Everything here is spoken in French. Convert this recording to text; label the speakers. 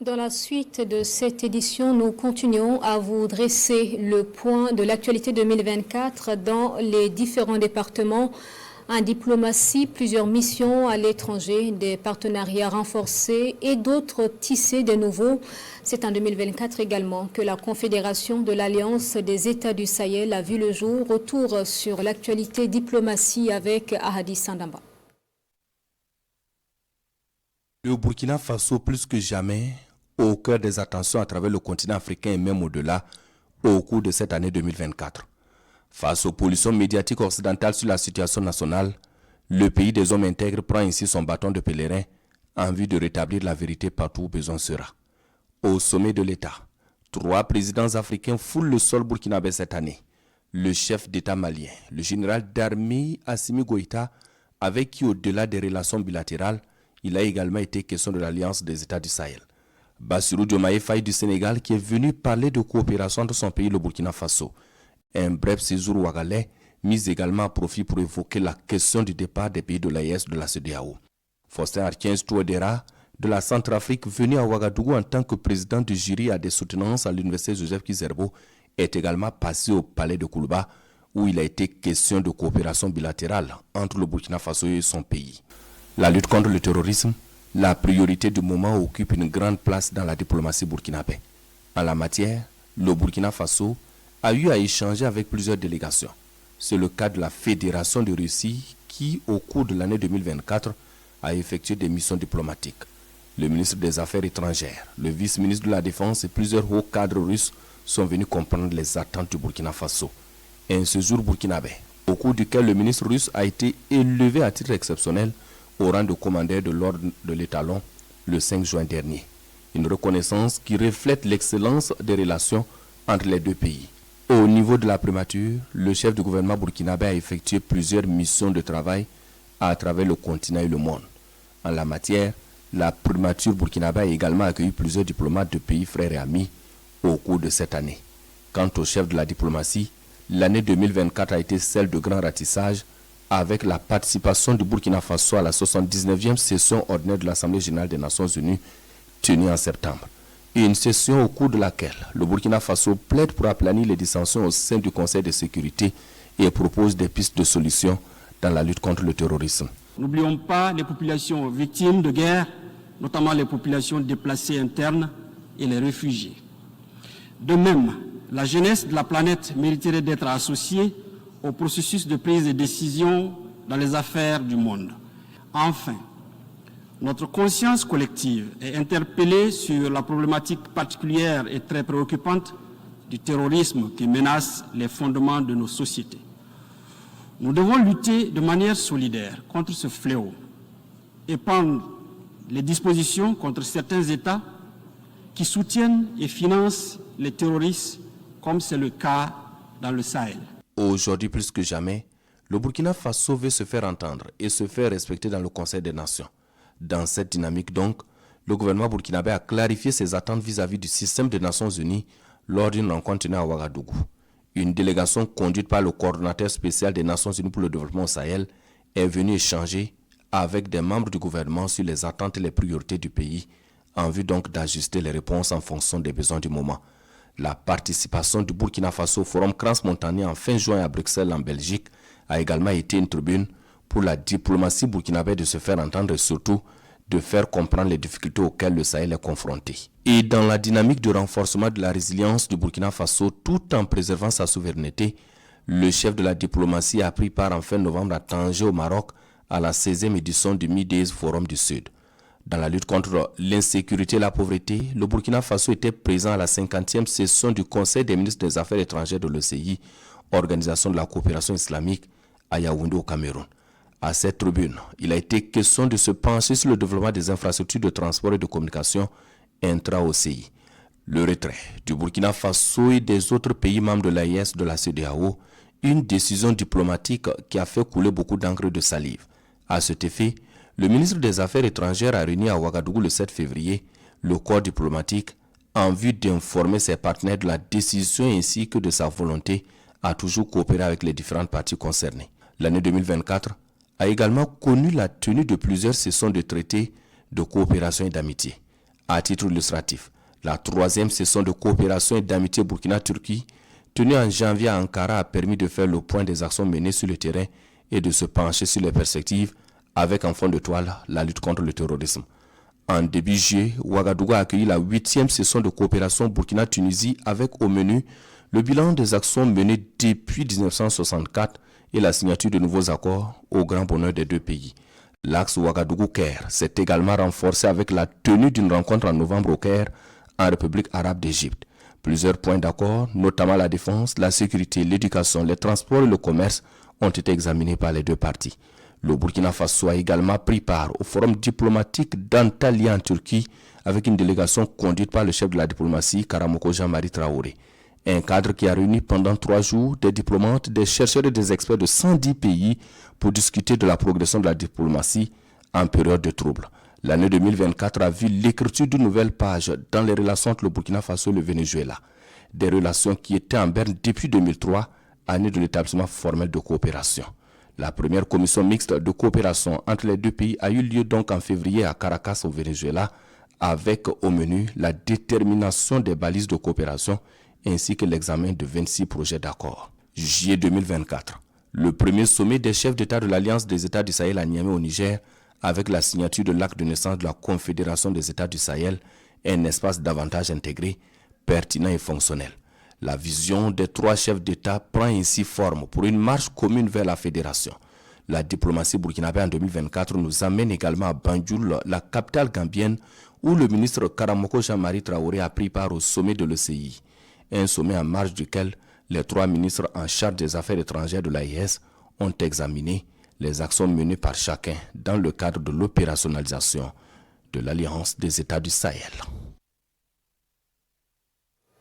Speaker 1: Dans la suite de cette édition, nous continuons à vous dresser le point de l'actualité 2024 dans les différents départements. En diplomatie, plusieurs missions à l'étranger, des partenariats renforcés et d'autres tissés de nouveau. C'est en 2024 également que la Confédération de l'Alliance des États du Sahel a vu le jour. Retour sur l'actualité diplomatie avec Ahadi Sandamba.
Speaker 2: Le Burkina Faso, plus que jamais, au cœur des attentions à travers le continent africain et même au-delà, au cours de cette année 2024. Face aux pollutions médiatiques occidentales sur la situation nationale, le pays des hommes intègres prend ici son bâton de pèlerin en vue de rétablir la vérité partout où besoin sera. Au sommet de l'État, 3 présidents africains foulent le sol burkinabé cette année. Le chef d'État malien, le général d'armée Assimi Goïta, avec qui au-delà des relations bilatérales, il a également été question de l'Alliance des États du Sahel. Bassirou Diomaye Faye du Sénégal qui est venu parler de coopération entre son pays et le Burkina Faso. Un bref séjour ouagalais mis également à profit pour évoquer la question du départ des pays de l'AES de la CEDEAO. Faustin Archange Touadéra de la Centrafrique venu à Ouagadougou en tant que président du jury à des soutenances à l'université Joseph Kizerbo est également passé au palais de Koulouba où il a été question de coopération bilatérale entre le Burkina Faso et son pays. La lutte contre le terrorisme, la priorité du moment, occupe une grande place dans la diplomatie burkinabé. En la matière, le Burkina Faso a eu à échanger avec plusieurs délégations. C'est le cas de la Fédération de Russie qui, au cours de l'année 2024, a effectué des missions diplomatiques. Le ministre des Affaires étrangères, le vice-ministre de la Défense et plusieurs hauts cadres russes sont venus comprendre les attentes du Burkina Faso. Un séjour burkinabé, au cours duquel le ministre russe a été élevé à titre exceptionnel au rang de commandeur de l'ordre de l'étalon le 5 juin dernier. Une reconnaissance qui reflète l'excellence des relations entre les deux pays. Au niveau de la primature, le chef du gouvernement burkinabé a effectué plusieurs missions de travail à travers le continent et le monde. En la matière, la primature burkinabé a également accueilli plusieurs diplomates de pays frères et amis au cours de cette année. Quant au chef de la diplomatie, l'année 2024 a été celle de grand ratissage avec la participation du Burkina Faso à la 79e session ordinaire de l'Assemblée générale des Nations unies tenue en septembre. Une session au cours de laquelle le Burkina Faso plaide pour aplanir les dissensions au sein du Conseil de sécurité et propose des pistes de solutions dans la lutte contre le terrorisme.
Speaker 3: N'oublions pas les populations victimes de guerre, notamment les populations déplacées internes et les réfugiés. De même, la jeunesse de la planète mériterait d'être associée au processus de prise de décision dans les affaires du monde. Enfin, notre conscience collective est interpellée sur la problématique particulière et très préoccupante du terrorisme qui menace les fondements de nos sociétés. Nous devons lutter de manière solidaire contre ce fléau et prendre les dispositions contre certains États qui soutiennent et financent les terroristes, comme c'est le cas dans le Sahel.
Speaker 2: Aujourd'hui plus que jamais, le Burkina Faso veut se faire entendre et se faire respecter dans le Conseil des Nations. Dans cette dynamique donc, le gouvernement burkinabé a clarifié ses attentes vis-à-vis du système des Nations Unies lors d'une rencontre tenue à Ouagadougou. Une délégation conduite par le coordonnateur spécial des Nations Unies pour le développement au Sahel est venue échanger avec des membres du gouvernement sur les attentes et les priorités du pays en vue donc d'ajuster les réponses en fonction des besoins du moment. La participation du Burkina Faso au Forum transmontané en fin juin à Bruxelles en Belgique a également été une tribune pour la diplomatie burkinabé de se faire entendre et surtout de faire comprendre les difficultés auxquelles le Sahel est confronté. Et dans la dynamique de renforcement de la résilience du Burkina Faso tout en préservant sa souveraineté, le chef de la diplomatie a pris part en fin novembre à Tanger au Maroc à la 16e édition du Mid-Days Forum du Sud. Dans la lutte contre l'insécurité et la pauvreté, le Burkina Faso était présent à la 50e session du Conseil des ministres des Affaires étrangères de l'OCI, Organisation de la coopération islamique, à Yaoundé au Cameroun. À cette tribune, il a été question de se pencher sur le développement des infrastructures de transport et de communication intra-OCI. Le retrait du Burkina Faso et des autres pays membres de l'AES de la CEDEAO, une décision diplomatique qui a fait couler beaucoup d'encre de salive. À cet effet, le ministre des Affaires étrangères a réuni à Ouagadougou le 7 février le corps diplomatique en vue d'informer ses partenaires de la décision ainsi que de sa volonté à toujours coopérer avec les différentes parties concernées. L'année 2024 a également connu la tenue de plusieurs sessions de traités de coopération et d'amitié. À titre illustratif, la 3e session de coopération et d'amitié Burkina-Turquie, tenue en janvier à Ankara, a permis de faire le point des actions menées sur le terrain et de se pencher sur les perspectives avec en fond de toile la lutte contre le terrorisme. En début juillet, Ouagadougou a accueilli la 8e session de coopération Burkina-Tunisie avec au menu le bilan des actions menées depuis 1964 et la signature de nouveaux accords au grand bonheur des deux pays. L'axe Ouagadougou-Caire s'est également renforcé avec la tenue d'une rencontre en novembre au Caire, en République arabe d'Égypte. Plusieurs points d'accord, notamment la défense, la sécurité, l'éducation, les transports et le commerce, ont été examinés par les deux parties. Le Burkina Faso a également pris part au forum diplomatique d'Antalya en Turquie avec une délégation conduite par le chef de la diplomatie, Karamoko Jean-Marie Traoré. Un cadre qui a réuni pendant 3 jours des diplomates, des chercheurs et des experts de 110 pays pour discuter de la progression de la diplomatie en période de trouble. L'année 2024 a vu l'écriture d'une nouvelle page dans les relations entre le Burkina Faso et le Venezuela. Des relations qui étaient en berne depuis 2003, année de l'établissement formel de coopération. La première commission mixte de coopération entre les deux pays a eu lieu donc en février à Caracas au Venezuela, avec au menu la détermination des balises de coopération ainsi que l'examen de 26 projets d'accord. Juillet 2024, le premier sommet des chefs d'État de l'Alliance des États du Sahel à Niamey au Niger, avec la signature de l'acte de naissance de la Confédération des États du Sahel, un espace davantage intégré, pertinent et fonctionnel. La vision des 3 chefs d'État prend ainsi forme pour une marche commune vers la fédération. La diplomatie burkinabé en 2024 nous amène également à Banjul, la capitale gambienne, où le ministre Karamoko Jean-Marie Traoré a pris part au sommet de l'ECI. Un sommet en marge duquel les 3 ministres en charge des affaires étrangères de l'AES ont examiné les actions menées par chacun dans le cadre de l'opérationnalisation de l'Alliance des États du Sahel.